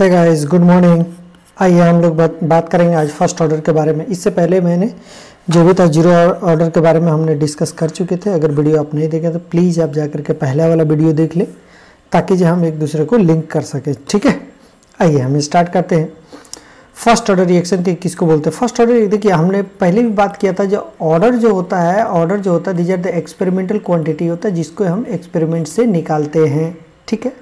Hey guys, good morning. आइए हम लोग बात करेंगे आज फर्स्ट ऑर्डर के बारे में। इससे पहले मैंने जो भी था जीरो ऑर्डर के बारे में हमने डिस्कस कर चुके थे। अगर वीडियो आप नहीं देखे तो प्लीज़ आप जाकर के पहला वाला वीडियो देख लें ताकि जो हम एक दूसरे को लिंक कर सकें। ठीक है, आइए हम स्टार्ट करते हैं। फर्स्ट ऑर्डर रिएक्शन किसको बोलते हैं? फर्स्ट ऑर्डर, देखिए हमने पहले भी बात किया था, जो ऑर्डर जो होता है these are the experimental quantity होता है जिसको हम एक्सपेरिमेंट से निकालते हैं। ठीक है,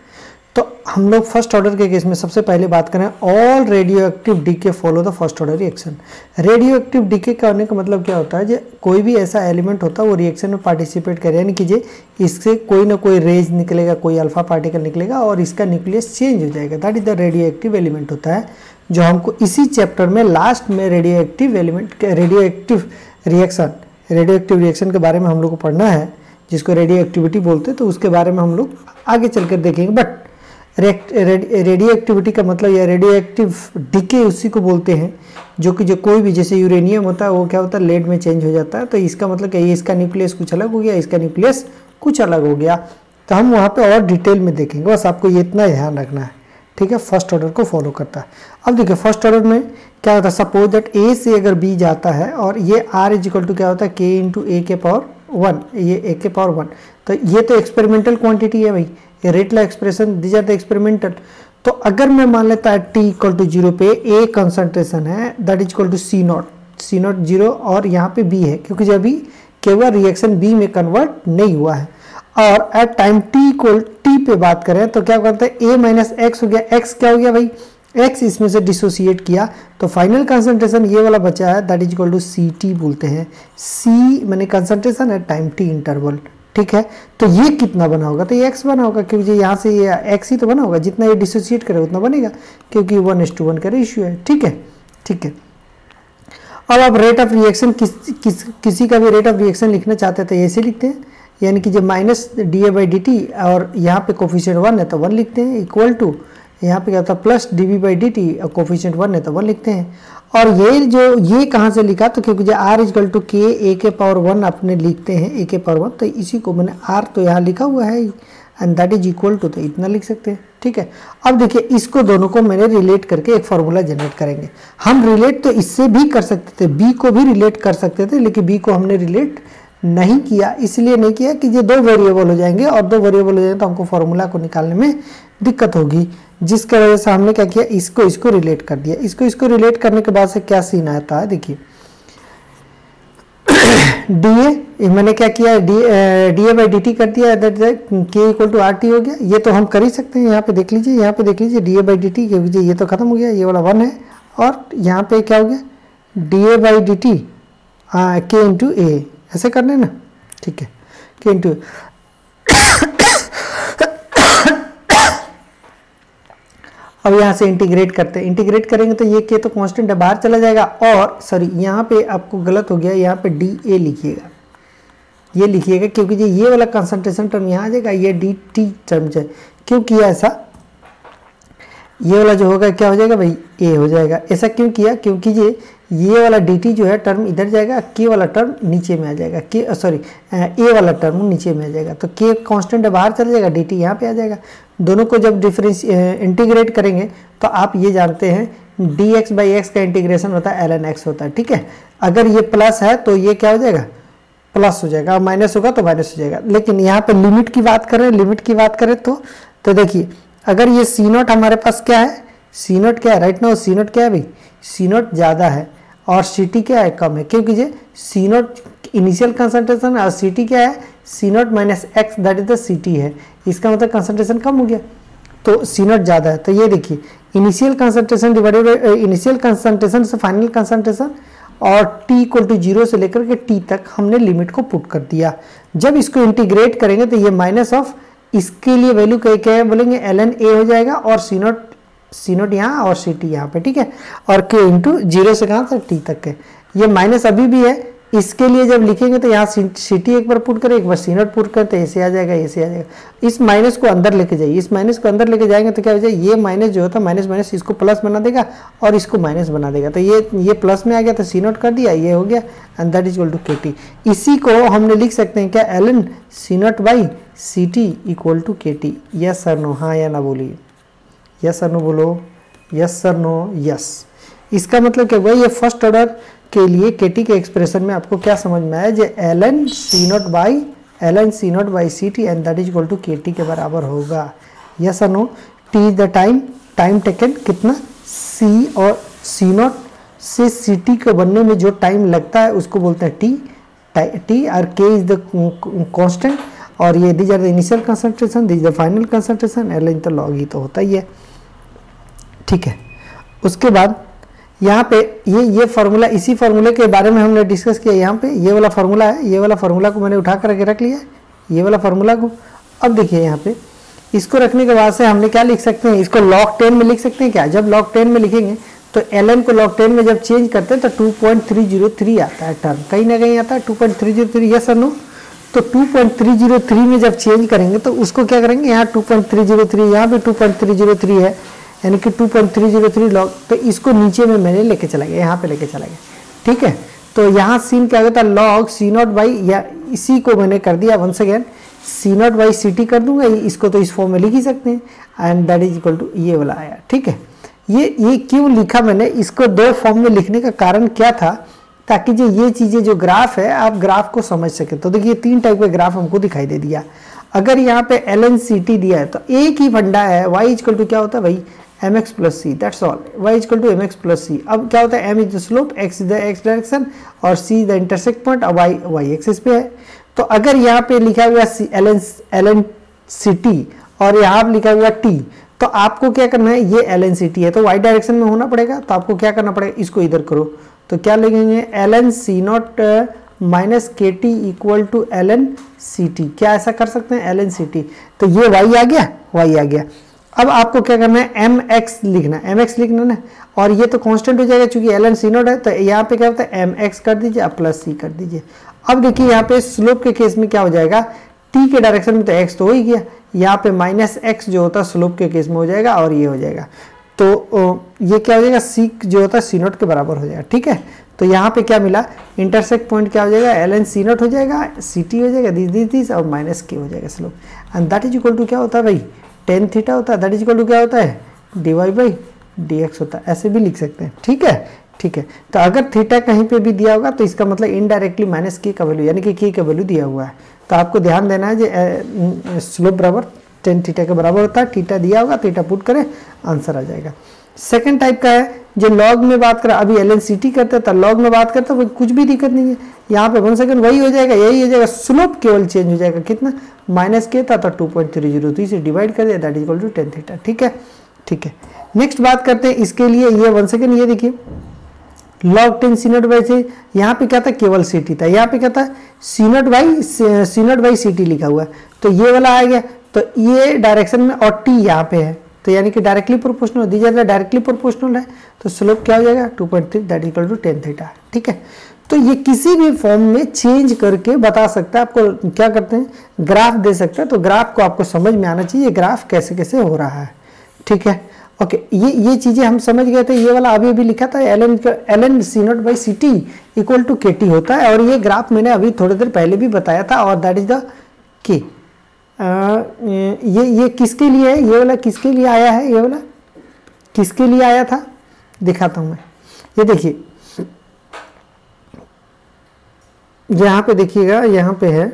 तो हम लोग फर्स्ट ऑर्डर के केस में सबसे पहले बात करें all radioactive decay follow the first order reaction. Radioactive decay करने का मतलब क्या होता है? जो कोई भी ऐसा एलिमेंट होता है वो रिएक्शन में पार्टिसिपेट करे, यानी कि जे इससे कोई ना कोई रेज निकलेगा, कोई अल्फा पार्टिकल निकलेगा और इसका न्यूक्लियस चेंज हो जाएगा। That is the radio active element होता है, जो हमको इसी चैप्टर में लास्ट में रेडियो एक्टिव रिएक्शन के बारे में हम लोग को पढ़ना है, जिसको रेडियो एक्टिविटी बोलते हैं। तो उसके बारे में हम लोग आगे चल कर देखेंगे। बट रेडियो एक्टिविटी का मतलब या रेडियो एक्टिव डीके उसी को बोलते हैं, जो कोई भी, जैसे यूरेनियम होता है वो क्या होता है, लेड में चेंज हो जाता है। तो इसका मतलब क्या, ये इसका न्यूक्लियस कुछ अलग हो गया, इसका न्यूक्लियस कुछ अलग हो गया। तो हम वहाँ पे और डिटेल में देखेंगे, बस आपको ये इतना ध्यान रखना है। ठीक है, फर्स्ट ऑर्डर को फॉलो करता है। अब देखिए फर्स्ट ऑर्डर में क्या होता है, सपोज दैट ए से अगर बी जाता है और ये आर इज इक्वल टू क्या होता है, के इंटू ए के पावर 1, ये ए के पावर 1। तो ये तो एक्सपेरिमेंटल क्वांटिटी है भाई, ये rate law expression, these are the experimental. तो अगर मैं मान लेता है टी इक्वल टू 0 पे ए कंसंट्रेशन है, that is equal to C naught 0 और यहाँ पे बी है, क्योंकि जब भी केवल रिएक्शन बी में कन्वर्ट नहीं हुआ है। और at time t equal t पे बात करें तो क्या करते हैं, ए माइनस एक्स हो गया। एक्स क्या हो गया भाई, एक्स इसमें से डिसोसिएट किया तो फाइनल कंसंट्रेशन ये वाला बचा है, that is equal to C t बोलते हैं। सी मैंने concentration at time t interval. ठीक है, तो ये कितना बना होगा, तो ये एक्स बना होगा, क्योंकि यहाँ से ये एक्स ही तो बना होगा, जितना ये डिसोसिएट करे उतना बनेगा, क्योंकि 1:1 का रेशियो है। ठीक है, ठीक है। अब आप रेट ऑफ रिएक्शन किसी का भी रेट ऑफ रिएक्शन लिखना चाहते हैं तो ऐसे लिखते हैं, यानी कि जब minus D A by d t और यहाँ पे कोफिशिएंट 1 है तो 1 लिखते हैं, इक्वल टू यहाँ पे क्या होता है plus d B by d t और कोफिशिएंट 1 है तो 1 लिखते हैं। और ये कहाँ से लिखा, तो क्योंकि जो आर इजकल टू के ए के पावर 1 अपने लिखते हैं, ए के पावर 1, तो इसी को मैंने आर तो यहाँ लिखा हुआ है and that is equal to, तो इतना लिख सकते हैं। ठीक है, अब देखिए इसको दोनों को मैंने रिलेट करके एक फार्मूला जनरेट करेंगे। हम रिलेट तो इससे भी कर सकते थे, बी को भी रिलेट कर सकते थे, लेकिन बी को हमने रिलेट नहीं किया। इसलिए नहीं किया कि ये 2 वेरिएबल हो जाएंगे और 2 वेरिएबल हो जाएंगे तो हमको फार्मूला को निकालने में दिक्कत होगी, जिसकी वजह से हमने क्या किया, इसको रिलेट कर दिया। इसको रिलेट करने के बाद से क्या सीन आता है, देखिए डी ए मैंने क्या किया, D A by d T कर दिया, के इक्वल टू आर टी हो गया। ये तो हम कर ही सकते हैं, यहाँ पे देख लीजिए, D A by d T, ये तो खत्म हो गया, ये वाला 1 है। और यहाँ पे क्या हो गया, D A by d T के इंटू ए, ऐसे करने ना। ठीक है, के इंटू अब यहाँ से इंटीग्रेट करते हैं, इंटीग्रेट करेंगे तो ये के तो कांस्टेंट है, बाहर चला जाएगा। और सॉरी यहाँ पे आपको गलत हो गया, यहाँ पे डी ए लिखिएगा, ये लिखिएगा, क्योंकि ये वाला कंसंट्रेशन टर्म यहाँ आ जाएगा, ये डी टी टर्म जाए। क्यों किया ऐसा, ये वाला जो होगा क्या हो जाएगा भाई, ए हो जाएगा। ऐसा क्यों किया, क्योंकि ये वाला डी टी जो है टर्म इधर जाएगा, के वाला टर्म नीचे में आ जाएगा, ए वाला टर्म नीचे में आ जाएगा। तो के कांस्टेंट है, बाहर चला जाएगा, डी टी यहाँ पे आ जाएगा। दोनों को जब इंटीग्रेट करेंगे तो आप ये जानते हैं डी एक्स बाई एक्स का इंटीग्रेशन होता है ln x होता है। ठीक है, अगर ये प्लस है तो ये क्या हो जाएगा, प्लस हो जाएगा, और माइनस होगा तो माइनस हो जाएगा। लेकिन यहाँ पे लिमिट की बात करें तो देखिए, अगर ये सी नॉट हमारे पास क्या है, सी नॉट क्या है राइट नाउ, सी नॉट क्या है भाई, सी नॉट ज़्यादा है और सी टी क्या है, कम है, क्योंकि ये सी नॉट इनिशियल कंसंट्रेशन और सी टी क्या है, C naught minus x that is the C T है। इसका मतलब कंसंट्रेशन कम हो गया, तो सी नॉट ज़्यादा है। तो ये देखिए initial concentration divided by initial concentration से फाइनल कंसंट्रेशन, और टी इक्वल टू 0 से लेकर के टी तक हमने लिमिट को पुट कर दिया। जब इसको इंटीग्रेट करेंगे तो ये माइनस ऑफ, इसके लिए वैल्यू क्या है बोलेंगे, ln a हो जाएगा, और सी नोट यहाँ और सी टी यहाँ पे। ठीक है, और के इंटू 0 से कहाँ तक, टी तक है। ये माइनस अभी भी है, इसके लिए जब लिखेंगे तो यहाँ सी टी एक बार पुट करें, एक बार सी नोट पुट करें तो ऐसे आ जाएगा, ऐसे आ जाएगा। इस माइनस को अंदर लेके जाइए, इस माइनस को अंदर लेके जाएंगे तो क्या हो जाएगा, ये माइनस जो होता है माइनस इसको प्लस बना देगा और इसको माइनस बना देगा। तो ये प्लस में आ गया तो सी नोट कर दिया, ये हो गया, and that is equal to k t. इसी को हमने लिख सकते हैं क्या, ln C naught by C t equal to k t. Yes sir no, हाँ या ना बोलिए, यस सर नो बोलो, यस सर नो? यस। इसका मतलब क्या हुआ, ये फर्स्ट ऑर्डर के लिए केटी के एक्सप्रेशन में आपको क्या समझ में आया, जो ln C naught by C t and that is equal to k t के बराबर होगा। यस और no? T is the time taken कितना, सी और सी नॉट से सी टी को बनने में जो टाइम लगता है उसको बोलते हैं टी और के इज द कांस्टेंट और ये these are the initial concentration, these the final concentration, ln तो लॉग ही तो होता ही है। ठीक है, उसके बाद यहाँ पे ये फार्मूला, इसी फार्मूले के बारे में हमने डिस्कस किया। यहाँ पे ये वाला फार्मूला है, ये वाला फार्मूला को मैंने उठा करके रख लिया, ये वाला फार्मूला को। अब देखिए यहाँ पे इसको रखने के बाद से हमने क्या लिख सकते हैं, इसको log 10 में लिख सकते हैं क्या। जब log 10 में लिखेंगे तो ln को log 10 में जब चेंज करते हैं तो 2.303 आता है टर्म, कहीं ना कहीं आता है 2.303। यस और नो? तो 2.303 में जब चेंज करेंगे तो उसको क्या करेंगे, यहाँ 2.303, यहाँ पे 2.303 है, यानी कि 2.303 लॉग, तो इसको नीचे में मैंने लेके चला गया, यहाँ पे लेके चला गया। ठीक है, तो यहाँ सीन क्या होता है, लॉग सी नॉट बाई, या इसी को मैंने कर दिया once again C not by C t कर दूंगा, इसको तो इस फॉर्म में लिख ही सकते हैं and that is equal to ये वाला आया। ठीक है, ये क्यों लिखा मैंने, इसको दो फॉर्म में लिखने का कारण क्या था, ताकि जो ये चीज़ें जो ग्राफ है आप ग्राफ को समझ सके। तो देखिए 3 टाइप के ग्राफ हमको दिखाई दे दिया। अगर यहाँ पे ln ct दिया है तो एक ही फंडा है, y इक्वल टू क्या होता है भाई, mx plus C, that's all. y equal to mx plus C. अब क्या होता है, m is the slope, x is the x direction और c is the intersect point, और y एक्सिस पे है। तो अगर यहाँ पे लिखा हुआ ln ct और यहाँ लिखा हुआ t, तो आपको क्या करना है, ये ln ct है तो y डायरेक्शन में होना पड़ेगा, तो आपको क्या करना पड़ेगा, इसको इधर करो, तो क्या लिखेंगे ln c naught minus k t equal to ln ct। क्या ऐसा कर सकते हैं, ln ct, तो ये y आ गया, y आ गया। अब आपको क्या करना है, mx लिखना, mx लिखना ना, और ये तो कांस्टेंट हो जाएगा क्योंकि ln c नॉट है, तो यहाँ पे क्या होता है mx कर दीजिए, अब प्लस c कर दीजिए। अब देखिए यहाँ पे स्लोप के केस में क्या हो जाएगा, t के डायरेक्शन में तो x तो हो ही गया, यहाँ पे माइनस x जो होता है स्लोप के केस में हो जाएगा और ये हो जाएगा, तो ये क्या हो जाएगा, c जो होता है c नॉट के बराबर हो जाएगा। ठीक है, तो यहाँ पे क्या मिला, इंटरसेक्ट पॉइंट क्या हो जाएगा, ln c नॉट हो जाएगा, ct हो जाएगा, दिस और माइनस k हो जाएगा slope, and that is equal to क्या होता है भाई, tan थीटा होता है, दैट इज इक्वल टू क्या होता है, dy बाई dx होता है। ऐसे भी लिख सकते हैं। ठीक है, ठीक है, तो अगर थीटा कहीं पे भी दिया होगा तो इसका मतलब इनडायरेक्टली माइनस k का वैल्यू, यानी कि k का वैल्यू दिया हुआ है, तो आपको ध्यान देना है जो स्लोप बराबर tan थीटा के बराबर होता है, थीटा दिया होगा, थीटा पुट करें, आंसर आ जाएगा। सेकंड टाइप का है जो लॉग में बात करें, अभी ln ct करते हैं तो लॉग में बात करते हैं, कुछ भी दिक्कत नहीं है, यहाँ पे 1 सेकंड वही हो जाएगा, यही हो जाएगा, स्लोप केवल चेंज हो जाएगा, कितना, माइनस के था तो 2.303 से डिवाइड कर दिया, that is equal to tan theta. ठीक है, ठीक है, नेक्स्ट बात करते हैं इसके लिए, ये 1 सेकंड, ये देखिए log 10 c नॉट बाई से, यहाँ पे क्या था, केवल ct था, यहाँ पे क्या था, c नॉट बाई ct लिखा हुआ है, तो ये वाला आ गया, तो ये डायरेक्शन में और t यहाँ पे है, तो यानी कि डायरेक्टली प्रोपोर्शनल, दी जाता है डायरेक्टली प्रोपोर्शनल है, तो स्लोप क्या हो जाएगा 2.3 that equal to tan theta. ठीक है, तो ये किसी भी फॉर्म में चेंज करके बता सकता है, आपको क्या करते हैं, ग्राफ दे सकता है, तो ग्राफ को आपको समझ में आना चाहिए ग्राफ कैसे कैसे हो रहा है। ठीक है, ओके, ये चीजें हम समझ गए थे। ये वाला अभी लिखा था ln c naught by ct equal to kt होता है, और ये ग्राफ मैंने अभी थोड़ी देर पहले भी बताया था, और दैट इज द k। ये किसके लिए है, ये वाला किसके लिए आया है, ये वाला किसके लिए आया था, दिखाता हूं मैं। ये देखिए यहाँ पे देखिएगा, यहाँ पे है,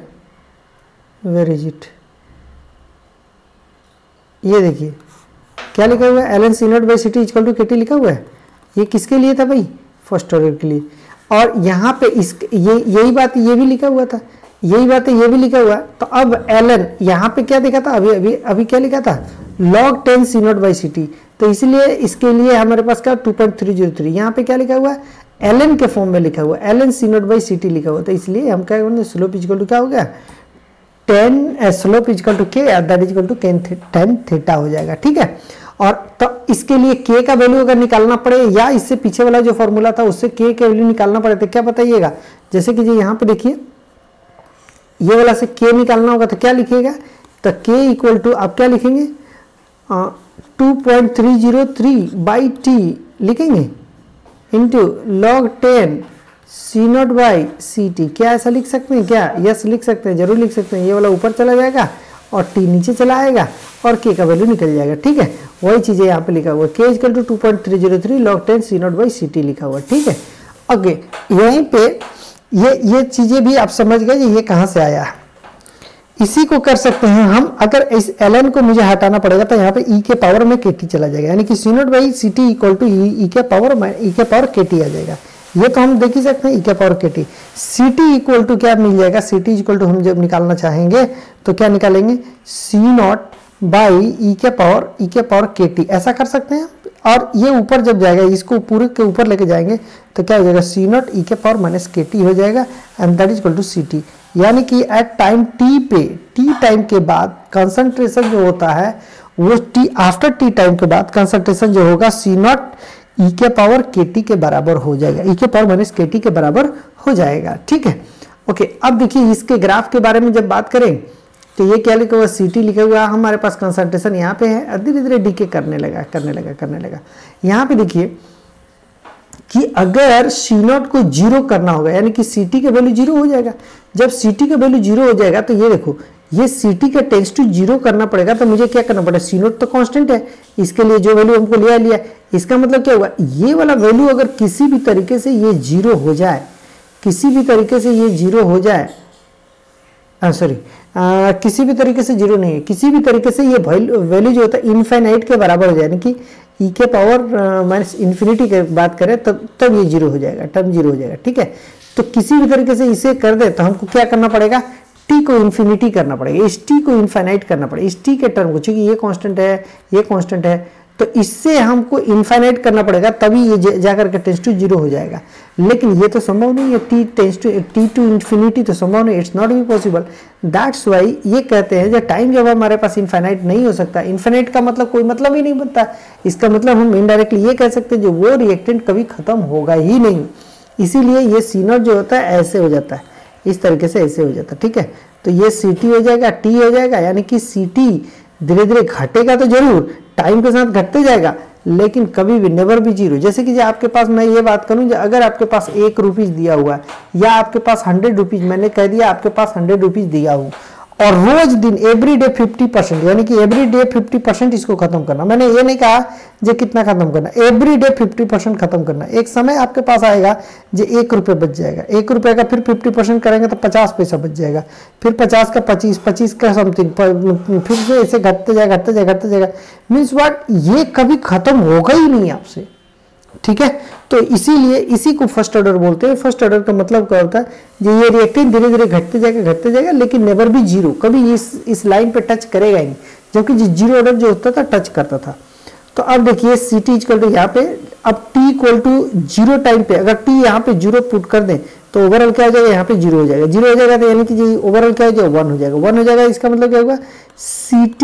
वेयर इज इट, ये देखिए क्या लिखा हुआ है, ln c naught by ct equal to kt लिखा हुआ है। ये किसके लिए था भाई, फर्स्ट ऑर्डर के लिए, और यहाँ पे इस यही बात ये भी लिखा हुआ था, यही बात है ये भी लिखा हुआ है। तो अब ln यहाँ पे क्या लिखा था, अभी क्या लिखा था, log 10 c naught by ct, तो इसलिए इसके लिए हमारे पास क्या 2.303, यहाँ पे क्या लिखा हुआ है, ln के फॉर्म में लिखा हुआ है, ln c naught by ct लिखा हुआ, तो इसलिए हम क्या करेंगे, स्लोप इक्वल टू क्या हो गया, tan slope equal to k that is equal to tan theta हो जाएगा। ठीक है, और तो इसके लिए k का वैल्यू अगर निकालना पड़े, या इससे पीछे वाला जो फॉर्मूला था उससे k का वैल्यू निकालना पड़े, तो क्या बताइएगा, जैसे कि जी यहाँ पे देखिए ये वाला से k निकालना होगा तो क्या लिखिएगा, तो k इक्वल टू आप क्या लिखेंगे, 2.303 बाई t लिखेंगे into log 10 c naught by ct। क्या ऐसा लिख सकते हैं क्या, यस लिख सकते हैं, जरूर लिख सकते हैं। ये वाला ऊपर चला जाएगा और टी नीचे चला आएगा और के का वैल्यू निकल जाएगा। ठीक है, वही चीज़ें यहाँ पे लिखा हुआ है, k equal to 2.303 log 10 C0 by ct लिखा हुआ है। ठीक है, ओके, यहीं पे ये चीज़ें भी आप समझ गए ये कहाँ से आया है। इसी को कर सकते हैं हम, अगर इस ln को मुझे हटाना पड़ेगा तो यहाँ पे e के पावर में kt चला जाएगा, यानी कि C0 by ct equal to e के पावर kt आ जाएगा। ये तो हम देख ही सकते हैं e के power kt। ct equal to क्या मिल जाएगा, ct इक्वल टू हम जब निकालना चाहेंगे तो क्या निकालेंगे, C0 बाई e के पावर kt, ऐसा कर सकते हैं। और ये ऊपर जब जाएगा, इसको पूरे के ऊपर लेके जाएंगे तो क्या हो जाएगा, C0 e के पावर माइनस kt हो जाएगा and that is equal to ct। यानी कि एट टाइम t पे, t टाइम के बाद कंसंट्रेशन जो होता है वो t आफ्टर t टाइम के बाद कंसंट्रेशन जो होगा C0 e के पावर kt के बराबर हो जाएगा, e के पावर माइनस kt के बराबर हो जाएगा। ठीक है, ओके, अब देखिए इसके ग्राफ के बारे में जब बात करें तो ये क्या लिखा हुआ, ct लिखा हुआ है, हमारे पास कंसंट्रेशन यहाँ पे है, धीरे धीरे डीके करने लगा। यहाँ पे देखिए कि अगर C0 को जीरो करना होगा, यानी कि ct का वैल्यू जीरो हो जाएगा। जब ct का वैल्यू जीरो हो जाएगा तो ये देखो, ये ct का टेंस टू जीरो करना पड़ेगा, तो मुझे क्या करना पड़ेगा, C0 तो कांस्टेंट है, इसके लिए जो वैल्यू हमको लिया, इसका मतलब क्या होगा, ये वाला वैल्यू अगर किसी भी तरीके से ये जीरो हो जाए, किसी भी तरीके से ये जीरो हो जाए, किसी भी तरीके से जीरो नहीं है, किसी भी तरीके से ये वैल्यू जो होता है इनफाइनाइट के बराबर हो जाए, यानी कि e के पावर माइनस इन्फिनिटी की बात करें तब ये जीरो हो जाएगा, टर्म जीरो हो जाएगा। ठीक है, तो किसी भी तरीके से इसे कर दे तो हमको क्या करना पड़ेगा, t को इन्फिनिटी करना पड़ेगा, इस t को इनफाइनाइट करना पड़ेगा, इस t के टर्म को, चूंकि ये कांस्टेंट है, ये कांस्टेंट है, तो इससे हमको इनफाइनाइट करना पड़ेगा, तभी ये जाकर के टेंस टू जीरो हो जाएगा। लेकिन ये तो संभव नहीं है, t टू इन्फिनिटी तो संभव नहीं, it's not be possible. That's why ये कहते हैं जब टाइम जब हमारे पास इनफाइनाइट नहीं हो सकता, इनफाइनाइट का मतलब कोई मतलब ही नहीं बनता, इसका मतलब हम इनडायरेक्टली ये कह सकते हैं जो वो रिएक्टेंट कभी खत्म होगा ही नहीं। इसीलिए ये C0 जो होता है ऐसे हो जाता है, इस तरीके से ऐसे हो जाता है। ठीक है, तो ये ct हो जाएगा, t हो जाएगा, यानी कि ct धीरे धीरे घटेगा तो जरूर, टाइम के साथ घटते जाएगा, लेकिन कभी भी नेवर भी जीरो। जैसे कि आपके पास, मैं ये बात करूं, अगर आपके पास 1 रुपीज दिया हुआ है या आपके पास 100 रुपीज, मैंने कह दिया आपके पास 100 रुपीज दिया हूं और रोज दिन एवरी डे 50%, यानी कि एवरी डे 50% इसको खत्म करना। मैंने ये नहीं कहा जो कितना खत्म करना, एवरी डे 50% खत्म करना। एक समय आपके पास आएगा जो 1 रुपये बच जाएगा, 1 रुपये का फिर 50% करेंगे तो 50 पैसा बच जाएगा, फिर 50 का 25, 25 का समथिंग, फिर से ऐसे घटते जाएगा। मीन्स व्हाट, ये कभी खत्म होगा ही नहीं आपसे। ठीक है, तो इसीलिए इसी को फर्स्ट ऑर्डर बोलते हैं। फर्स्ट ऑर्डर का मतलब क्या होता है, ये रिएक्टेंट धीरे धीरे घटते जाएगा, लेकिन नेवर भी जीरो, कभी इस लाइन पे टच करेगा ही नहीं, जबकि जीरो ऑर्डर जो होता था टच करता था। तो अब देखिए ct इक्वल टू यहाँ पे, अब t equal to zero time पे अगर t यहाँ पे जीरो पुट कर दें तो ओवरऑल क्या हो जाएगा, यहाँ पे जीरो हो जाएगा, तो यानी कि ओवरऑल क्या हो जाएगा, 1 हो जाएगा। इसका मतलब क्या होगा, ct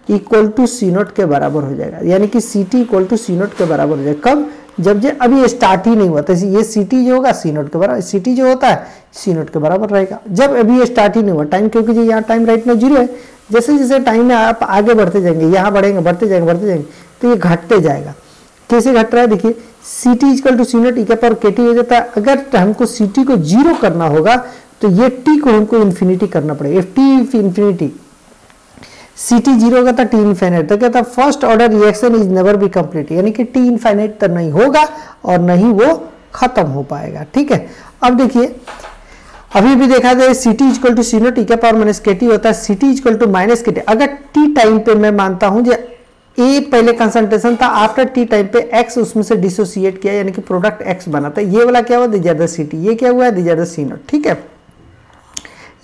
इक्वल टू C0 के बराबर हो जाएगा, यानी कि ct इक्वल टू C0 के बराबर हो जाएगा। कब, जब अभी ये स्टार्ट ही नहीं हुआ, तो ये ct जो होगा C0 के बराबर, ct जो होता है C0 के बराबर रहेगा जब अभी ये स्टार्ट ही नहीं हुआ टाइम, क्योंकि जो यहाँ टाइम राइट में जीरो है। जैसे जैसे टाइम में आप आगे बढ़ते जाएंगे, यहाँ बढ़ते जाएंगे तो ये घटते जाएगा। कैसे घट रहा है, देखिए ct equal to C0 e के पावर kt हो जाता है। अगर हमको ct को जीरो करना होगा तो ये t को हमको इन्फिनिटी करना पड़ेगा। If t infinity, ct zero होगा तो t इनफाइनाइट, तो कहता है first order reaction is never be complete, यानी कि t इनफाइनाइट तो नहीं होगा और नहीं वो खत्म हो पाएगा। ठीक है, अब देखिए अभी भी देखा जाए ct equal to C0 e के पावर माइनस kt होता है, ct equal to minus kt। अगर t टाइम पे मैं मानता हूं जो a पहले कंसंट्रेशन था, आफ्टर t टाइम पे x उसमें से डिसोसिएट किया, यानी कि प्रोडक्ट x बना था, ये वाला क्या हुआ, दी ज्यादा ct, ये क्या हुआ, दी ज्यादा C0। ठीक है,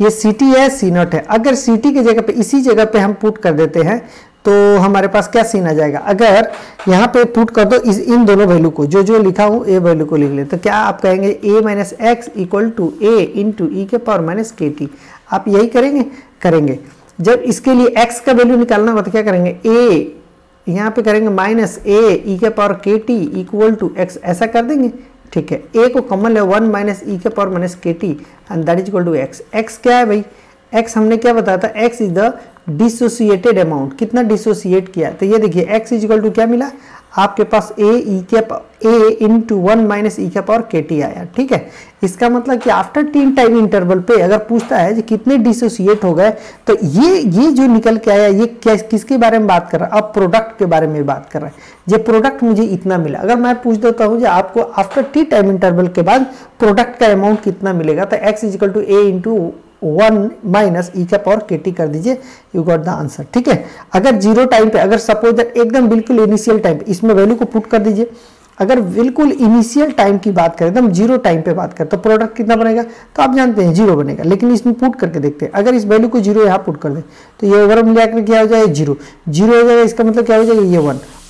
ये ct है, C0 है। अगर ct की जगह पे इसी जगह पे हम पुट कर देते हैं तो हमारे पास क्या सीन आ जाएगा, अगर यहाँ पे पुट कर दो इन दोनों वैल्यू को, जो लिखा हूँ ए वैल्यू को लिख ले, तो क्या आप कहेंगे a minus x equal to a into e के पावर माइनस kt। आप यही करेंगे। जब इसके लिए x का वैल्यू निकालना होगा तो क्या करेंगे, a यहाँ पे करेंगे माइनस ए ई के power kt equal to x, ऐसा कर देंगे। ठीक है, a को कॉमन ले, 1 माइनस ई के power minus kt and that is equal to x. X क्या है भाई, x हमने क्या बताया था, x is the dissociated amount, कितना डिसोसिएट किया। तो ये देखिए x इज इक्वल टू क्या मिला, आपके पास a इंटू 1 माइनस ई के पावर के टी आया। ठीक है, इसका मतलब कि आफ्टर टीन टाइम इंटरवल पे अगर पूछता है कि कितने डिसोसिएट हो गए, तो ये जो निकल के आया ये क्या किसके बारे में बात कर रहा है? अब प्रोडक्ट के बारे में बात कर रहा है। ये प्रोडक्ट मुझे इतना मिला, अगर मैं पूछ देता हूँ आपको आफ्टर टी टाइम इंटरवल के बाद प्रोडक्ट का अमाउंट कितना मिलेगा, तो x is equal to a into 1 minus e का पावर के टी कर दीजिए, यू गॉट द आंसर। ठीक है, अगर जीरो टाइम पे, अगर सपोज दैट एकदम बिल्कुल इनिशियल टाइम पे, इसमें वैल्यू को पुट कर दीजिए। अगर बिल्कुल इनिशियल टाइम की बात करें, एकदम जीरो टाइम पे बात करें, तो प्रोडक्ट कितना बनेगा? तो आप जानते हैं जीरो बनेगा, लेकिन इसमें पुट करके देखते हैं। अगर इस वैल्यू को जीरो यहाँ पुट कर दें तो ये ओवरऑल मिलाकर क्या हो जाएगा? जीरो। जीरो हो जाएगा, इसका मतलब क्या हो जाएगा? ये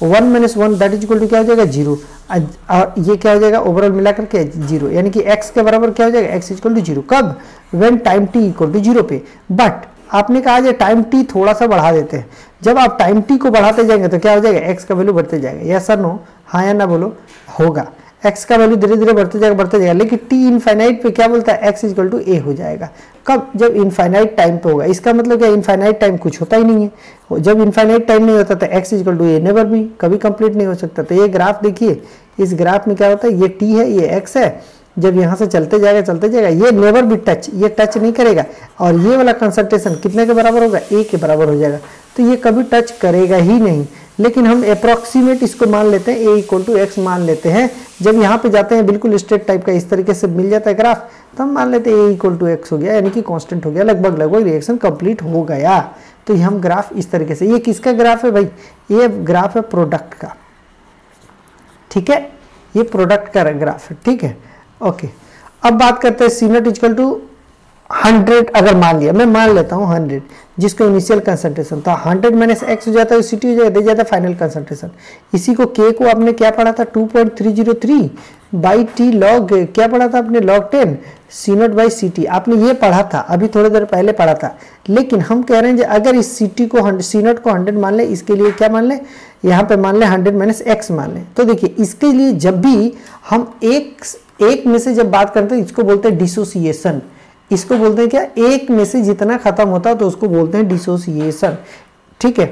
1 minus 1 that is equal to क्या हो जाएगा? जीरो। और ये क्या हो जाएगा? ओवरऑल मिलाकर के जीरो, यानी कि x के बराबर क्या हो जाएगा? x equal to zero. कब? When time t equal to zero पे। बट आपने कहा जो टाइम t थोड़ा सा बढ़ा देते हैं, जब आप टाइम t को बढ़ाते जाएंगे तो क्या हो जाएगा? x का वैल्यू बढ़ते जाएगा। Yes sir no? हाँ या ना बोलो? होगा। x का वैल्यू धीरे धीरे बढ़ते जाएगा, लेकिन t इनफाइनाइट पे क्या बोलता है? x इक्वल टू a हो जाएगा। कब? जब इनफाइनाइट टाइम पे होगा। इसका मतलब क्या? इनफाइनाइट टाइम कुछ होता ही नहीं है। जब इनफाइनाइट टाइम नहीं होता तो x equal to a never भी, कभी कंप्लीट नहीं हो सकता। तो ये ग्राफ देखिए, इस ग्राफ में क्या होता है? ये t है, ये x है। जब यहाँ से चलते जाएगा, ये नेवर भी टच, ये टच नहीं करेगा। और ये वाला कंसंट्रेशन कितने के बराबर होगा? a के बराबर हो जाएगा। तो ये कभी टच करेगा ही नहीं। लेकिन हम अप्रॉक्सीमेट इसको मान लेते हैं, a इक्वल टू एक्स मान लेते हैं। जब यहाँ पे जाते हैं बिल्कुल स्ट्रेट टाइप का इस तरीके से मिल जाता है ग्राफ, तो हम मान लेते हैं a इक्वल टू एक्स हो गया, यानी कि कांस्टेंट हो गया, लगभग रिएक्शन कंप्लीट हो गया। तो हम ग्राफ इस तरीके से, ये किसका ग्राफ है भाई? ये ग्राफ है प्रोडक्ट का। ठीक है, ये प्रोडक्ट का ग्राफ है। ठीक है, ओके। अब बात करते हैं सी नॉट इक्वल टू 100, अगर मान लिया, मैं मान लेता हूँ 100, जिसको इनिशियल कंसंट्रेशन था 100 माइनस एक्स हो जाता है, ct हो जाएगा, दे जाता है फाइनल कंसंट्रेशन। इसी को k को आपने क्या पढ़ा था? 2.303 बाई टी लॉग, क्या पढ़ा था आपने? log 10 C not by C T. आपने ये पढ़ा था, अभी थोड़ी देर पहले पढ़ा था। लेकिन हम कह रहे हैं कि अगर इस सी टी को सी नॉट को 100 मान ले, इसके लिए क्या मान ले? यहाँ पे मान ले 100 माइनस एक्स मान ले। तो देखिए, इसके लिए जब भी हम एक में से जब बात करते हैं, इसको बोलते हैं डिसोसिएशन। इसको बोलते हैं क्या? एक में से जितना खत्म होता है तो उसको बोलते हैं डिसोसिएशन। ठीक है,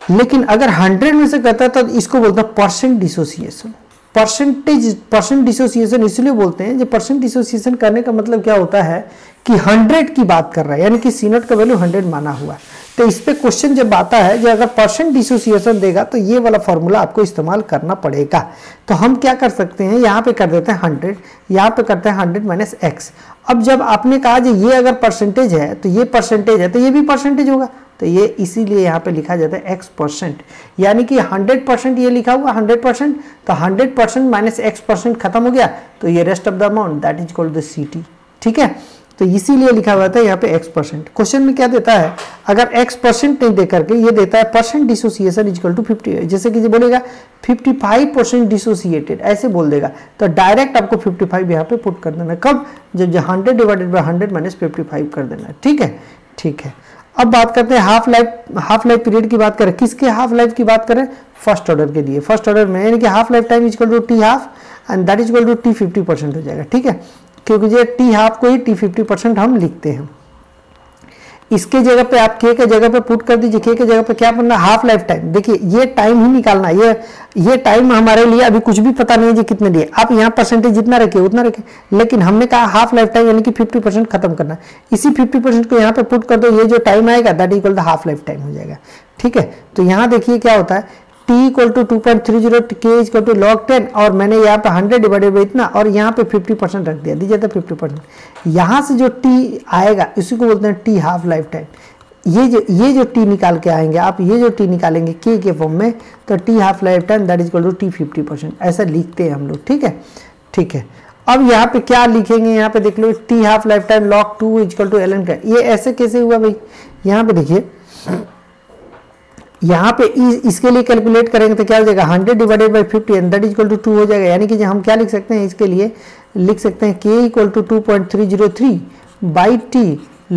लेकिन अगर 100 में से करता है तो इसको बोलते हैं परसेंट डिसोसिएशन। परसेंट डिसोसिएशन इसलिए बोलते हैं, जो परसेंट डिसोसिएशन करने का मतलब क्या होता है कि 100 की बात कर रहा है, यानी कि सी नॉट का वैल्यू 100 माना हुआ है। तो इस पे क्वेश्चन जब आता है, जो अगर परसेंट डिसोसिएशन देगा तो ये वाला फॉर्मूला आपको इस्तेमाल करना पड़ेगा। तो हम क्या कर सकते हैं? यहाँ पे कर देते हैं 100, यहाँ पे करते हैं 100 माइनस एक्स। अब जब आपने कहा जो ये अगर परसेंटेज है तो ये परसेंटेज है, तो ये भी परसेंटेज होगा, तो ये इसीलिए यहाँ पे लिखा जाता है x%, यानी कि 100% ये लिखा हुआ 100%, तो 100% माइनस x% खत्म हो गया, तो ये rest of the amount that is called the ct। ठीक है, तो इसीलिए लिखा हुआ था यहाँ पे x%। क्वेश्चन में क्या देता है? अगर x% नहीं दे करके ये देता है परसेंट डिसोसिएशन इक्वल टू 50, जैसे कि ये बोलेगा 55% डिसोसिएटेड, ऐसे बोल देगा, तो डायरेक्ट आपको 55 यहाँ पे पुट कर देना। कब? जब 100 डिवाइडेड बाय 100 माइनस 55 कर देना। ठीक है, ठीक है। अब बात करते हैं हाफ लाइफ पीरियड की बात करें। किसके हाफ लाइफ की बात करें? फर्स्ट ऑर्डर के लिए। फर्स्ट ऑर्डर में यानी कि half life time equal to T half and that equal to T 50% हो जाएगा। ठीक है, क्योंकि ये टी हाफ को ही टी 50% हम लिखते हैं। इसके जगह पे आप के जगह पे पुट कर दीजिए, के जगह पे क्या बनना? Half life time. देखिए, ये टाइम ही निकालना, ये टाइम हमारे लिए अभी कुछ भी पता नहीं है जी कितने लिए। आप यहाँ परसेंटेज जितना रखे उतना रखे, लेकिन हमने कहा हाफ लाइफ टाइम यानी कि 50% खत्म करना। इसी 50% को यहाँ पे पुट कर दो, ये जो टाइम आएगा that equal to half life time हो जाएगा। ठीक है, तो यहाँ देखिए क्या होता है, t equal to 2.30, k equal to log 10, और मैंने यहाँ पे 100 डिवाइडेड बाई इतना, और यहाँ पे 50% रख दिया, दीजिए तो 50%। यहाँ से जो t आएगा इसी को बोलते हैं t हाफ लाइफ टाइम। ये जो t निकाल के आएंगे आप, ये जो t निकालेंगे k के फॉर्म में, तो t half life time that is equal to t 50%, ऐसा लिखते हैं हम लोग। ठीक है, ठीक है। अब यहाँ पे क्या लिखेंगे? यहाँ पे देख लो, t half life time log 2 equal to ln का। ये ऐसे कैसे हुआ भाई? यहाँ पे देखिए, यहाँ पे इसके लिए कैलकुलेट करेंगे तो क्या हो जाएगा? 100 divided by 50 and that equal to 2 हो जाएगा। यानी कि हम क्या लिख सकते हैं? इसके लिए लिख सकते हैं k equal to 2.303 by T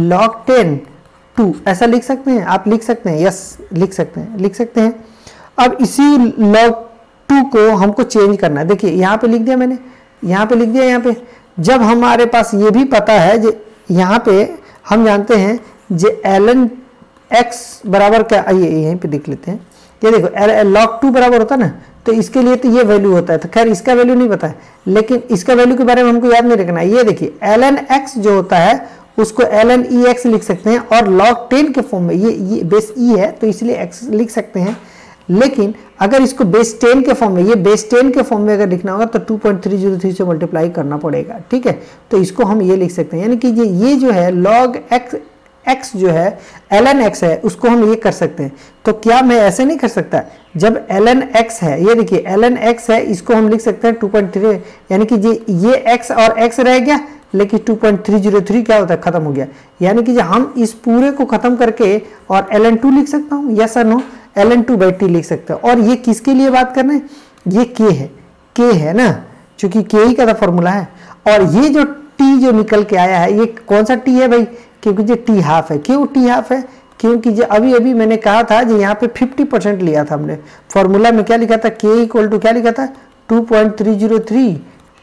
log 10 2, ऐसा लिख सकते हैं। आप लिख सकते हैं, यस लिख सकते हैं। अब इसी log 2 को हमको चेंज करना है। देखिए यहाँ पे लिख दिया मैंने, यहाँ पे लिख दिया। यहाँ पे जब हमारे पास ये भी पता है, यहाँ पे हम जानते हैं जे ln x बराबर क्या, आइए यहीं पे देख लेते हैं, ये देखो log 2 बराबर होता है ना, तो इसके लिए तो ये वैल्यू होता है, तो खैर इसका वैल्यू नहीं पता है, लेकिन इसका वैल्यू के बारे में हमको याद नहीं रखना है। ये देखिए ln x जो होता है उसको ln ex लिख सकते हैं, और log 10 के फॉर्म में, ये बेस e है तो इसलिए x लिख सकते हैं, लेकिन अगर इसको बेस 10 के फॉर्म में, ये बेस 10 के फॉर्म में अगर लिखना होगा तो 2.303 से मल्टीप्लाई करना पड़ेगा, ठीक है। तो इसको हम ये लिख सकते हैं, यानी कि ये जो है log x जो है ln x है, उसको हम ये कर सकते हैं। तो क्या मैं ऐसे नहीं कर सकता, जब ln x है, ये देखिए ln x है, इसको हम लिख सकते हैं 2.3, यानी कि ये x और x रह गया, लेकिन 2.303 क्या होता है, खत्म हो गया। यानी कि हम इस पूरे को खत्म करके और ln2 लिख सकता हूँ, यस और नो, ln2/t लिख सकते हैं। और ये किसके लिए बात कर रहे हैं, ये k है ना, चूंकि k ही का फॉर्मूला है। और ये जो t जो निकल के आया है, ये कौन सा t है भाई, क्योंकि ये t हाफ है। क्यों t हाफ है, क्योंकि जो अभी मैंने कहा था जो यहाँ पे 50% लिया था हमने, फॉर्मूला में क्या लिखा था, k इक्वल टू क्या लिखा था 2.303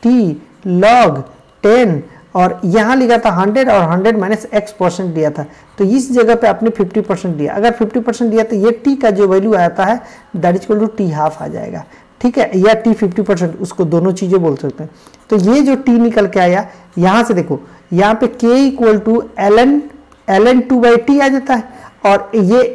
t log 10, और यहाँ लिखा था 100 और 100 माइनस x% दिया था। तो इस जगह पे आपने 50% दिया, अगर 50% दिया तो ये t का जो वैल्यू आता है that is equal to t half आ जाएगा, ठीक है, या t 50%, उसको दोनों चीजें बोल सकते हैं। तो ये जो t निकल के आया, यहाँ से देखो यहाँ पे k इक्वल टू ln2/t आ जाता है, और ये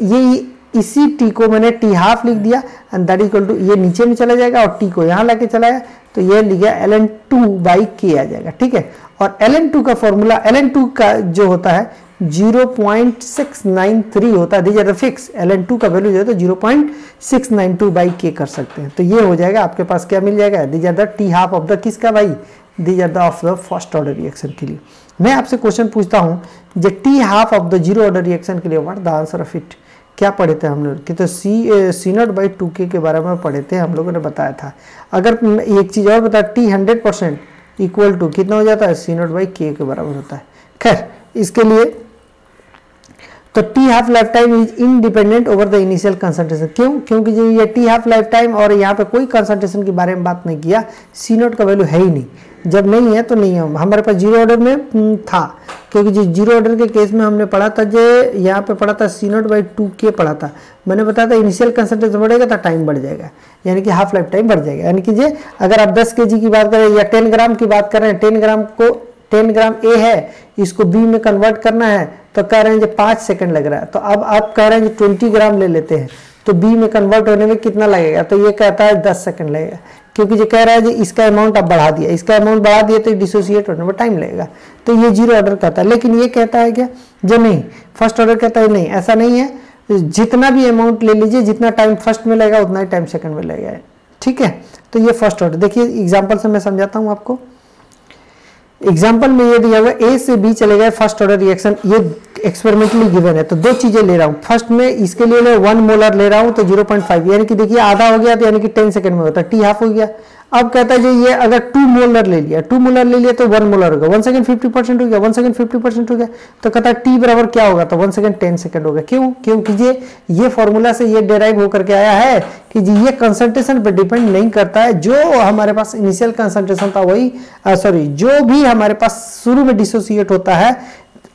इसी t को मैंने t हाफ लिख दिया, एंड दैट इक्वल टू, ये नीचे में चला जाएगा और t को यहाँ लाके चलाया तो ये लिख गया ln2/k आ जाएगा, ठीक है। और ln2 का फॉर्मूला, ln2 का जो होता है 0.693 होता है, these are the fix, ln2 का वैल्यू जो है तो 0.692/k कर सकते हैं। तो ये हो जाएगा, आपके पास क्या मिल जाएगा, these are the t half of the किसका भाई, these are the of the first order reaction के लिए। मैं आपसे क्वेश्चन पूछता हूँ, जो t half of the zero order reaction के लिए, what the answer of it, क्या पढ़े थे हम लोग कि, तो C0/2k के बारे में पढ़े थे, हम लोगों ने बताया था। अगर एक चीज़ और बता, t 100% इक्वल टू कितना हो जाता है, C0/k के बराबर होता है। खैर इसके लिए तो T half life time is independent over the initial concentration. क्यों, क्योंकि जो ये टी हाफ लाइफ टाइम और यहाँ पे कोई कंसंट्रेशन के बारे में बात नहीं किया, C0 का वैल्यू है ही नहीं, जब नहीं है तो नहीं है। हमारे पास जीरो ऑर्डर में था, क्योंकि जो जीरो ऑर्डर के केस में हमने पढ़ा था, जो यहाँ पे पढ़ा था C0/2k पढ़ा था, मैंने बताया था इनिशियल कंसंट्रेशन बढ़ेगा तो टाइम बढ़ जाएगा, यानी कि हाफ लाइफ टाइम बढ़ जाएगा। यानी कि जे अगर आप 10 kg की बात करें या 10 ग्राम की बात कर रहे हैं, 10 ग्राम ए है, इसको बी में कन्वर्ट करना है तो कह रहे हैं जो 5 सेकंड लग रहा है। तो अब आप कह रहे हैं जो 20 ग्राम ले लेते हैं तो बी में कन्वर्ट होने में कितना लगेगा, तो ये कहता है 10 सेकंड लगेगा, क्योंकि जो कह रहा है जी इसका अमाउंट आप बढ़ा दिया, इसका अमाउंट बढ़ा दिया तो डिसोसिएट होने में टाइम लगेगा। तो ये जीरो ऑर्डर कहता है, लेकिन ये कहता है क्या, जो नहीं फर्स्ट ऑर्डर कहता है नहीं, ऐसा नहीं है, जितना भी अमाउंट ले लीजिए, जितना टाइम फर्स्ट में लगेगा उतना ही टाइम सेकंड में लगेगा, ठीक है। तो ये फर्स्ट ऑर्डर, देखिए एग्जाम्पल से मैं समझाता हूँ आपको। एग्जाम्पल में ये दिया हुआ ए से बी चले गए फर्स्ट ऑर्डर रिएक्शन, ये एक्सपेरिमेंटली गिवन है, तो दो चीजें ले रहा हूँ। फर्स्ट में इसके लिए मैं 1 मोलर ले रहा हूँ तो 0.5, यानी कि देखिए आधा हो गया तो यानी कि 10 सेकंड में होता है, टी हाफ हो गया। अब कहता है जी ये अगर 2 मोलर ले लिया, 2 मोलर ले लिया तो 1 मोलर होगा, 1 सेकंड 50% हो गया, 1 सेकंड 50% हो गया, तो कहता है टी बराबर क्या होगा, तो 1 सेकंड 10 सेकंड होगा। क्यों, क्योंकि ये फॉर्मूला से ये डेराइव होकर के आया है कि जी ये कंसंट्रेशन पर डिपेंड नहीं करता है, जो हमारे पास इनिशियल कंसंट्रेशन था वही जो भी हमारे पास शुरू में डिसोसिएट होता है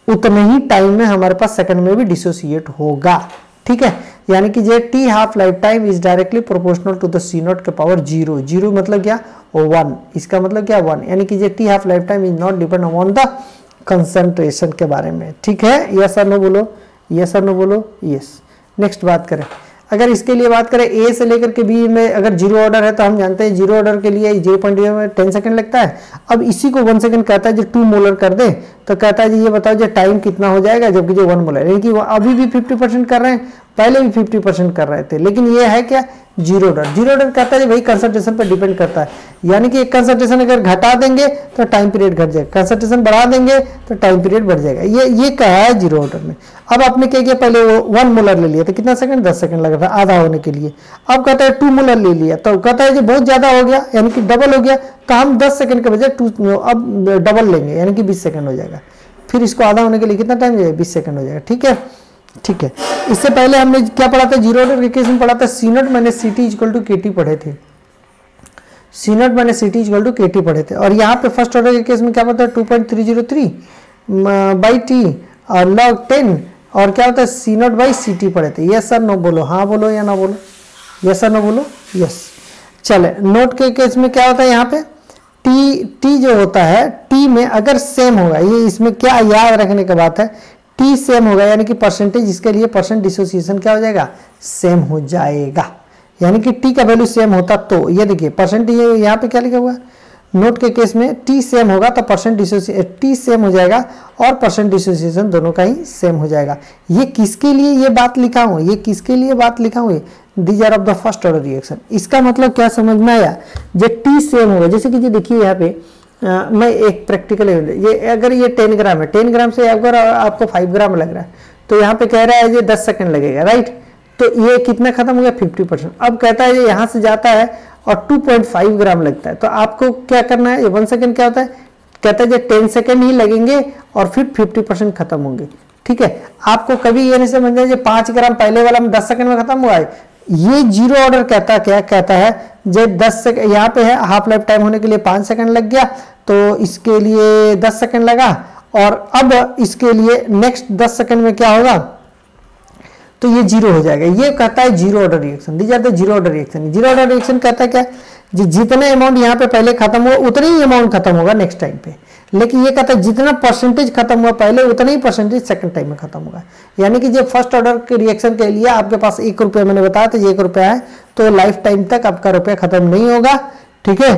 उतने ही टाइम में हमारे पास सेकंड में भी डिसोसिएट होगा, ठीक है। यानी कि J T half life time is directly proportional to the C0 के पावर 0, 0 मतलब क्या 1, इसका मतलब क्या 1, यानी कि J T half life time is not depend on the concentration के बारे में, ठीक है। यस और नो बोलो, यस और नो बोलो, यस। नेक्स्ट बात करें, अगर इसके लिए बात करें ए से लेकर के बी में अगर जीरो ऑर्डर है तो हम जानते हैं जीरो ऑर्डर के लिए 0.10 सेकंड लगता है। अब इसी को 1 सेकंड कहता है जो 2 मोलर कर दे तो कहता है जी ये बताओ जो टाइम कितना हो जाएगा, जबकि जो 1 मोलर, यानी कि अभी भी 50% कर रहे हैं, पहले भी 50% कर रहे थे, लेकिन ये है क्या जीरो ऑर्डर। जीरो ऑर्डर कहता है भाई कंसंट्रेशन पर डिपेंड करता है, यानी कि एक कंसंट्रेशन अगर घटा देंगे तो टाइम पीरियड घट जाएगा, कंसंट्रेशन बढ़ा देंगे तो टाइम पीरियड बढ़ जाएगा, ये कहा है जीरो ऑर्डर में। अब आपने क्या किया, पहले वो 1 मोलर ले लिया तो कितना सेकंड 10 सेकंड लगा था आधा होने के लिए। अब कहता है 2 मोलर ले लिया तो कहता है जी बहुत ज्यादा हो गया, यानी कि डबल हो गया, तो हम 10 सेकंड के बजाय अब डबल लेंगे, यानी कि 20 सेकंड हो जाएगा। फिर इसको आधा होने के लिए कितना टाइम जाएगा, 20 सेकंड हो जाएगा, ठीक है, ठीक है। इससे पहले हमने क्या पढ़ा था, जीरो ऑर्डर के केस में पढ़ा था C0 minus CT equal to KT पढ़े थे, C0 minus CT equal to KT पढ़े थे। और यहाँ पे फर्स्ट ऑर्डर के केस में क्या पता है 2.303/T और log 10 और क्या होता है C0/CT पढ़े थे। यस सर नो बोलो, हाँ बोलो या ना बोलो, यस और नो बोलो, यस। चले, नोट के केस में क्या होता है, यहाँ पे टी जो होता है, टी में अगर सेम होगा, ये इसमें क्या याद रखने की बात है, टी सेम होगा यानी कि परसेंटेज, इसके लिए परसेंट डिसोसिएशन क्या हो जाएगा, सेम हो जाएगा। यानी कि टी का वैल्यू सेम होता तो ये देखिए परसेंटेज, यहाँ पे क्या लिखा हुआ है, नोट के केस में टी सेम होगा तो परसेंट डिसोसिएशन टी सेम हो जाएगा और परसेंट डिसोसिएशन दोनों का ही सेम हो जाएगा। ये किसके लिए ये बात लिखा हूँ, ये किसके लिए बात लिखा हूँ, these are of the first order reaction. इसका मतलब क्या समझ में आया, जो टी सेम होगा, जैसे कि ये देखिए यहाँ पे मैं एक प्रैक्टिकल, ये अगर ये 10 ग्राम है, 10 ग्राम से अगर आपको 5 ग्राम लग रहा है तो यहाँ पे कह रहा है ये 10 सेकंड लगेगा, राइट। तो ये कितना खत्म हो गया, 50%। अब कहता है ये यहाँ से जाता है और 2.5 ग्राम लगता है, तो आपको क्या करना है, ये 1 सेकंड क्या होता है, कहता है ये 10 सेकंड ही लगेंगे और फिर 50% खत्म होंगे, ठीक है। आपको कभी ये नहीं समझना है 5 ग्राम पहले वाला में 10 सेकंड में खत्म हुआ है, ये जीरो ऑर्डर कहता क्या कहता है, जब 10 सेकंड यहाँ पे है, हाफ लाइफ टाइम होने के लिए 5 सेकंड लग गया तो इसके लिए 10 सेकंड लगा, और अब इसके लिए नेक्स्ट 10 सेकंड में क्या होगा, तो ये जीरो हो जाएगा। ये कहता है जीरो ऑर्डर रिएक्शन, दी जाता है zero order reaction. Zero order reaction कहता है क्या, जितना अमाउंट यहाँ पे पहले खत्म हुआ उतना ही अमाउंट खत्म होगा नेक्स्ट टाइम पे, लेकिन ये कहता है जितना परसेंटेज खत्म हुआ पहले उतना ही परसेंटेज सेकंड टाइम में खत्म होगा। यानी कि जब फर्स्ट ऑर्डर के रिएक्शन के लिए आपके पास 1 रुपया, मैंने बताया था 1 रुपया है, तो लाइफ टाइम तक आपका रुपया खत्म नहीं होगा, ठीक है,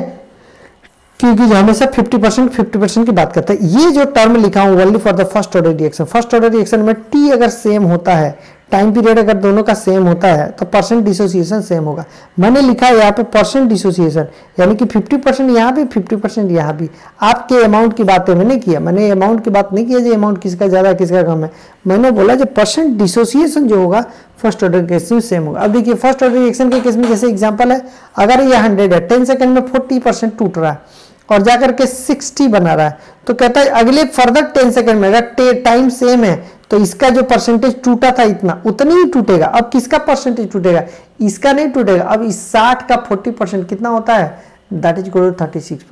क्योंकि हमेशा 50% की बात करता है। ये जो टर्म लिखा हूं only for the first order reaction, first order reaction में टी अगर सेम होता है, टाइम पीरियड अगर दोनों का सेम होता है तो परसेंट डिसोसिएशन सेम होगा। मैंने लिखा है यहाँ पे परसेंट डिसोसिएशन, यानी कि 50% यहाँ भी 50% यहाँ भी। आपके अमाउंट की बातें मैंने किया, मैंने अमाउंट की बात नहीं किया जो अमाउंट किसका ज़्यादा किसका कम है, मैंने बोला जो परसेंट डिसोसिएशन जो होगा फर्स्ट ऑर्डर केस में सेम होगा। अब देखिए फर्स्ट ऑर्डर रिएक्शन के केस में जैसे एग्जाम्पल है, अगर ये 100 है, 10 सेकंड में 40% टूट रहा है और जाकर के 60 बना रहा है, तो कहता है अगले फर्दर 10 सेकंड में अगर टाइम सेम है तो इसका जो परसेंटेज टूटा था इतना उतना ही टूटेगा। अब किसका परसेंटेज टूटेगा, इसका नहीं टूटेगा। अब इस 60 का 40% कितना होता है, दैट इज इक्वल टू 36,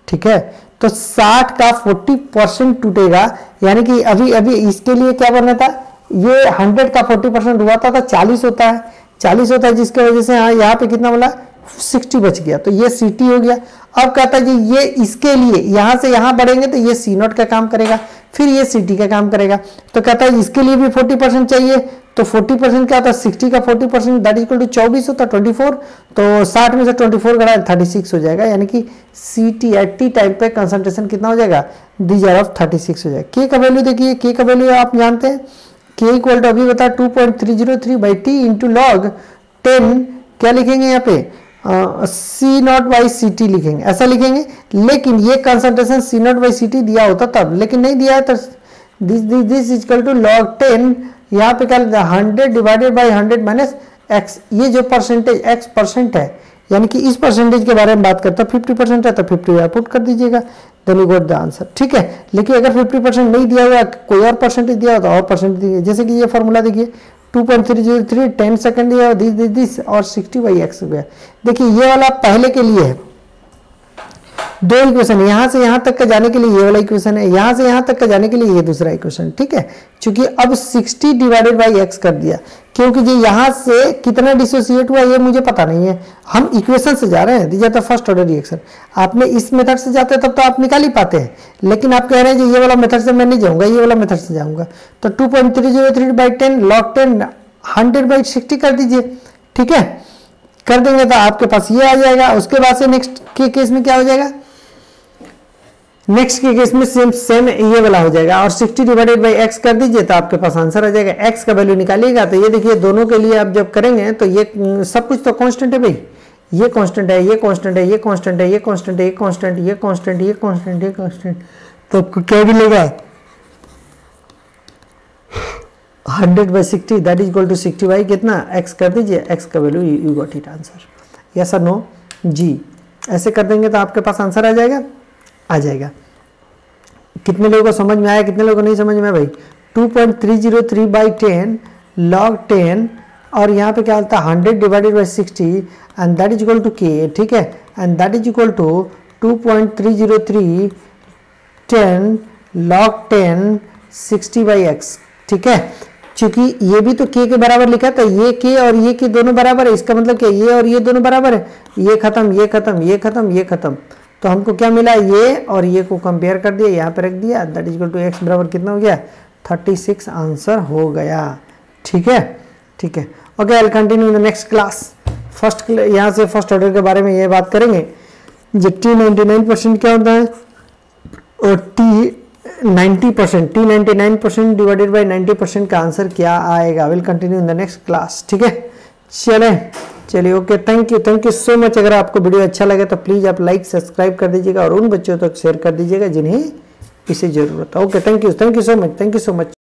ठीक है। तो 60 का 40% टूटेगा, यानी कि अभी इसके लिए क्या बनना था, ये 100 का 40% हुआ था 40 होता है, 40 होता है, जिसकी वजह से यहाँ पे कितना बोला 60 बच गया, तो ये सी टी हो गया। अब कहता है जी ये इसके लिए यहाँ से यहाँ बढ़ेंगे तो ये सी नॉट का काम करेगा, फिर ये सी टी का काम करेगा, तो कहता है इसके लिए भी 40% चाहिए, तो 40% क्या होता है, 60 का 40% दैट इक्वल टू 24 होता है 24, तो 60 में से 24 घटा 36 हो जाएगा, यानी कि C T at T time पे कंसंट्रेशन कितना हो जाएगा, दीज आर ऑफ 36 हो जाएगा। के का वैल्यू देखिए, के का वैल्यू आप जानते हैं, के इक्वल टू अभी बता 2.303 बाई टी इंटू लॉग 10, क्या लिखेंगे यहाँ पे C not by C T लिखेंगे, ऐसा लिखेंगे। लेकिन ये concentration C not by C T दिया होता तब, लेकिन नहीं दिया है, तो दिस इक्वल टू लॉग 10, यहाँ पे क्या 100 डिवाइडेड बाई 100 माइनस एक्स, ये जो परसेंटेज एक्स परसेंट है, यानी कि इस परसेंटेज के बारे में बात करता है, 50% है तो 50 पुट कर दीजिएगा, then you got the answer, ठीक है। लेकिन अगर 50% नहीं दिया हुआ, कोई और परसेंटेज दिया होता और परसेंटेज दिया, जैसे कि ये फॉर्मूला देखिए 2.303 10 सेकंड दिया दिस और 60 बाई एक्स हो गया। देखिए ये वाला पहले के लिए है, दो इक्वेशन, यहां से यहां तक का जाने के लिए ये वाला इक्वेशन है, यहां से यहां तक का जाने के लिए ये दूसरा इक्वेशन, ठीक है। क्योंकि अब 60 डिवाइडेड बाई एक्स कर दिया, क्योंकि जो यहां से कितना डिसोसिएट हुआ ये मुझे पता नहीं है, हम इक्वेशन से जा रहे हैं, दी जाता फर्स्ट ऑर्डर रिएक्शन। आपने इस मेथड से जाते तब तो आप निकाल ही पाते हैं, लेकिन आप कह रहे हैं ये वाला मेथड से मैं नहीं जाऊंगा, ये वाला मेथड से जाऊंगा, तो 2.303 बाई 10 लॉग 10 100 बाई 60 कर दीजिए, ठीक है। कर देंगे तो आपके पास ये आ जाएगा। उसके बाद से नेक्स्ट के केस में क्या हो जाएगा, नेक्स्ट के केस में सेम ये वाला हो जाएगा, और 60 डिवाइडेड बाई एक्स कर दीजिए तो आपके पास आंसर आ जाएगा। एक्स का वैल्यू निकालिएगा तो ये देखिए दोनों के लिए आप जब करेंगे तो ये सब कुछ तो कांस्टेंट है भाई, ये कांस्टेंट है, ये कांस्टेंट है, ये कांस्टेंट है, ये कांस्टेंट है, ये कांस्टेंट, ये कांस्टेंट, ये कांस्टेंट, ये कांस्टेंट, तो आपको क्या मिलेगा 100 by 60 that is equal to 60 by कितना एक्स कर दीजिए, एक्स का value you got it answer, yes और नो जी। ऐसे कर देंगे तो आपके पास आंसर आ जाएगा, आ जाएगा। कितने लोगों को समझ में आया, कितने लोगों को नहीं समझ में आया भाई। 2.303 बाई 10 लॉग 10 और यहाँ पे क्या होता है 100 divided by 60 and that is equal to K, ठीक है, and that is equal to 2.303 10 log 10 60 by x, ठीक है। चूंकि ये भी तो k के बराबर लिखा था, ये k और ये k दोनों बराबर है, इसका मतलब क्या ये और ये दोनों बराबर है, ये खत्म ये खत्म ये खत्म ये खत्म, तो हमको क्या मिला, ये और ये को कंपेयर कर दिया, यहाँ पे रख दिया, that is equal to x बराबर कितना हो गया 36 आंसर हो गया। ठीक है, ठीक है, okay, I will continue in the next class. First यहाँ से फर्स्ट ऑर्डर के बारे में ये बात करेंगे, जो T99% क्या होता है और T90%, T99% डिवाइडेड बाई 90% का आंसर क्या आएगा। Will continue in the next class. ठीक है, चलिए okay, thank you so much. अगर आपको वीडियो अच्छा लगे तो प्लीज़ आप लाइक सब्सक्राइब कर दीजिएगा और उन बच्चों तक शेयर कर दीजिएगा जिन्हें इसे जरूरत है। Okay, thank you so much, thank you so much.